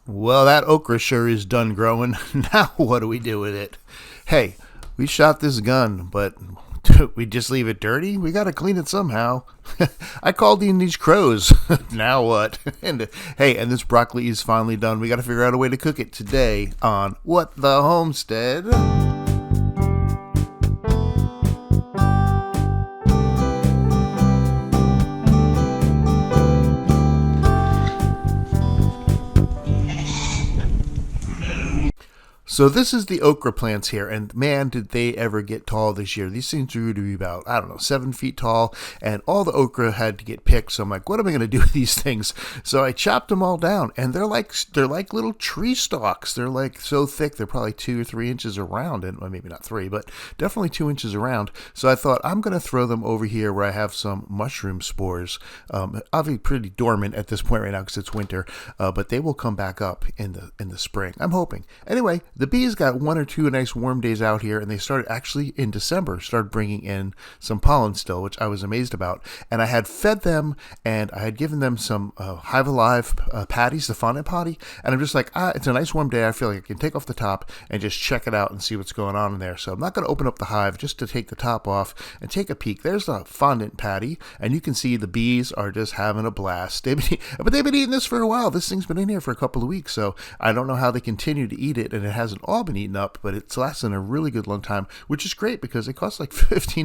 Well, that okra sure is done growing. Now what do we do with it? Hey, we shot this gun, but we just leave it dirty? We gotta clean it somehow. I called in these crows. Now what? And hey, and this broccoli is finally done. We gotta figure out a way to cook it today on What the Homestead. So this is the okra plants here, and man, did they ever get tall this year. These things grew to be about, 7 feet tall, and all the okra had to get picked. So I'm like, what am I going to do with these things? So I chopped them all down, and they're like little tree stalks. They're like so thick, they're probably 2 or 3 inches around, and well, maybe not 3, but definitely 2 inches around. So I thought I'm going to throw them over here where I have some mushroom spores. Obviously pretty dormant at this point right now because it's winter, but they will come back up in the spring. I'm hoping. Anyway, the bees got 1 or 2 nice warm days out here, and they started actually in December, started bringing in some pollen still, which I was amazed about. And I had fed them, and I had given them some Hive Alive patties, the fondant patty, and I'm just like, it's a nice warm day. I feel like I can take off the top and just check it out and see what's going on in there. So I'm not going to open up the hive just to take the top off and take a peek. There's the fondant patty, and you can see the bees are just having a blast. But they've been eating this for a while. This thing's been in here for a couple of weeks, so I don't know how they continue to eat it, and it hasn't all been eaten up, but it's lasting a really good long time, which is great because it costs like $15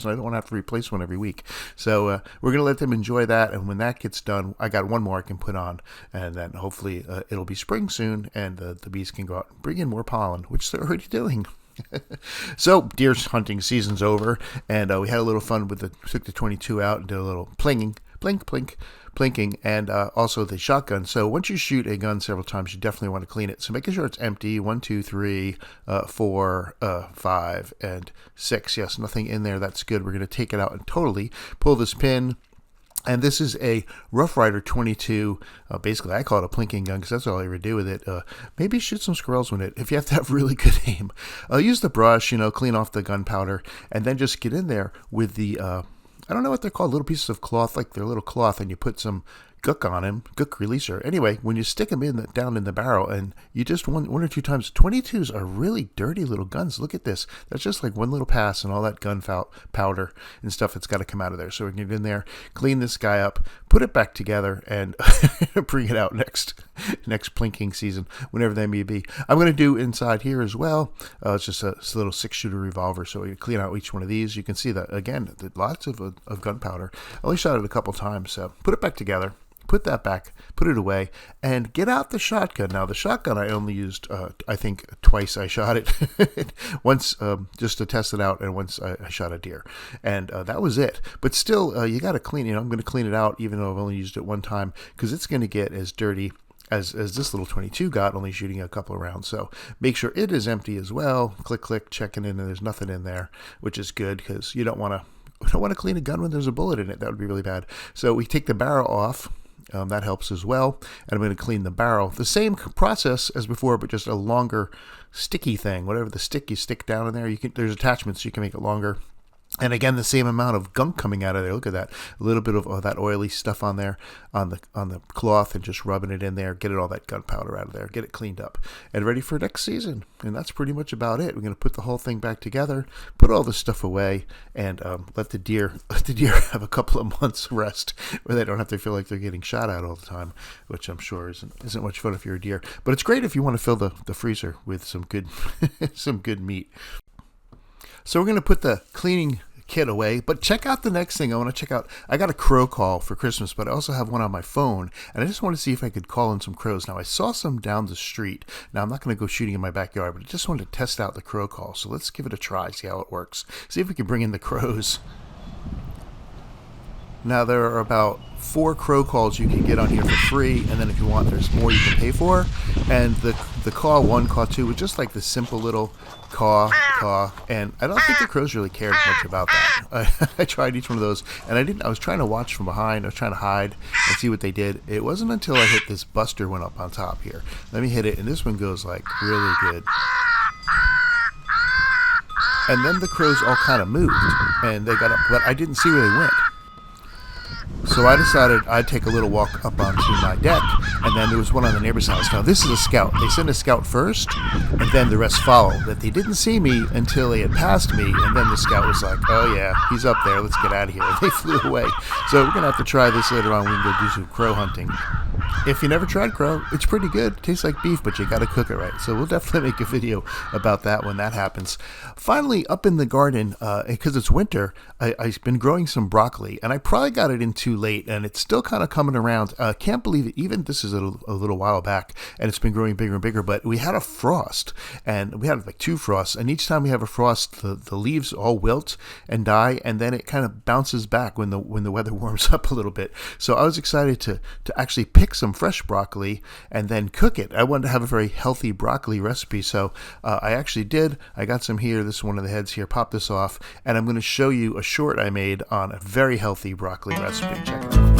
and I don't want to have to replace one every week. So we're going to let them enjoy that, and when that gets done, I got one more I can put on, and then hopefully it'll be spring soon, and the bees can go out and bring in more pollen, which they're already doing. So deer hunting season's over, and we had a little fun with took the 22 out and did a little plinging, plink, plink, plinking, and also the shotgun. So once you shoot a gun several times, you definitely want to clean it. So making sure it's empty. 1, 2, 3, 4, 5, and 6. Yes, nothing in there. That's good. We're going to take it out and totally pull this pin. And this is a Rough Rider 22. Basically, I call it a plinking gun because that's all I ever do with it. Maybe shoot some squirrels with it if you have to have really good aim. Use the brush, clean off the gunpowder, and then just get in there with the, I don't know what they're called, little pieces of cloth, like they're little cloth, and you put some gook on him, gook releaser. Anyway, when you stick them down in the barrel, and you just one or two times, 22s are really dirty little guns. Look at this. That's just like one little pass and all that gun powder and stuff that's got to come out of there. So we can get in there, clean this guy up, put it back together, and bring it out next plinking season, whenever that may be. I'm going to do inside here as well. It's just a little 6-shooter revolver, so we can clean out each one of these. You can see that, again, lots of gunpowder. I only shot it a couple times, so put it back together. Put that back, put it away, and get out the shotgun. Now, the shotgun I only used, I think, twice I shot it. Once just to test it out, and once I shot a deer. And that was it. But still, you got to clean it. I'm going to clean it out, even though I've only used it one time, because it's going to get as dirty as this little 22 got, only shooting a couple of rounds. So make sure it is empty as well. Click, click, checking in, and there's nothing in there, which is good, because you don't want to clean a gun when there's a bullet in it. That would be really bad. So we take the barrel off. That helps as well. And I'm going to clean the barrel. The same process as before, but just a longer sticky thing. Whatever the stick you stick down in there, there's attachments so you can make it longer. And again, the same amount of gunk coming out of there. Look at that. A little bit of that oily stuff on there on the cloth, and just rubbing it in there. Get all that gunpowder out of there. Get it cleaned up and ready for next season. And that's pretty much about it. We're going to put the whole thing back together, put all this stuff away, and let the deer have a couple of months rest where they don't have to feel like they're getting shot at all the time, which I'm sure isn't much fun if you're a deer. But it's great if you want to fill the freezer with some good some good meat. So we're going to put the cleaning kit away, but check out the next thing. I got a crow call for Christmas, but I also have one on my phone, and I just want to see if I could call in some crows. Now, I saw some down the street. Now, I'm not going to go shooting in my backyard, but I just wanted to test out the crow call. So let's give it a try, see how it works. See if we can bring in the crows. Now, there are about 4 crow calls you can get on here for free, and then if you want, there's more you can pay for. And the caw 1, caw 2 was just like the simple little caw, and I don't think the crows really cared much about that. I tried each one of those, and I was trying to watch from behind. I was trying to hide and see what they did. It wasn't until I hit this buster one up on top here. Let me hit it, and this one goes like really good. And then the crows all kind of moved, and they got up, but I didn't see where they went. So I decided I'd take a little walk up onto my deck and then there was one on the neighbor's house. Now this is a scout. They send a scout first, and then the rest follow. But they didn't see me until they had passed me, and then the scout was like, "Oh yeah, he's up there. Let's get out of here." And they flew away. So we're gonna have to try this later on. We can go do some crow hunting. If you never tried crow, it's pretty good. It tastes like beef, but you got to cook it right. So we'll definitely make a video about that when that happens. Finally, up in the garden, because it's winter, I've been growing some broccoli, and I probably got it in too late, and it's still kind of coming around. Can't believe it. Even this is a little while back, and it's been growing bigger and bigger. But we had a frost, and we had like 2 frosts, and each time we have a frost, the leaves all wilt and die, and then it kind of bounces back when the weather warms up a little bit. So I was excited to actually pick some fresh broccoli and then cook it. I wanted to have a very healthy broccoli recipe, so I actually did. I got some here. This is one of the heads here. Pop this off, and I'm going to show you a short I made on a very healthy broccoli recipe. Check it out.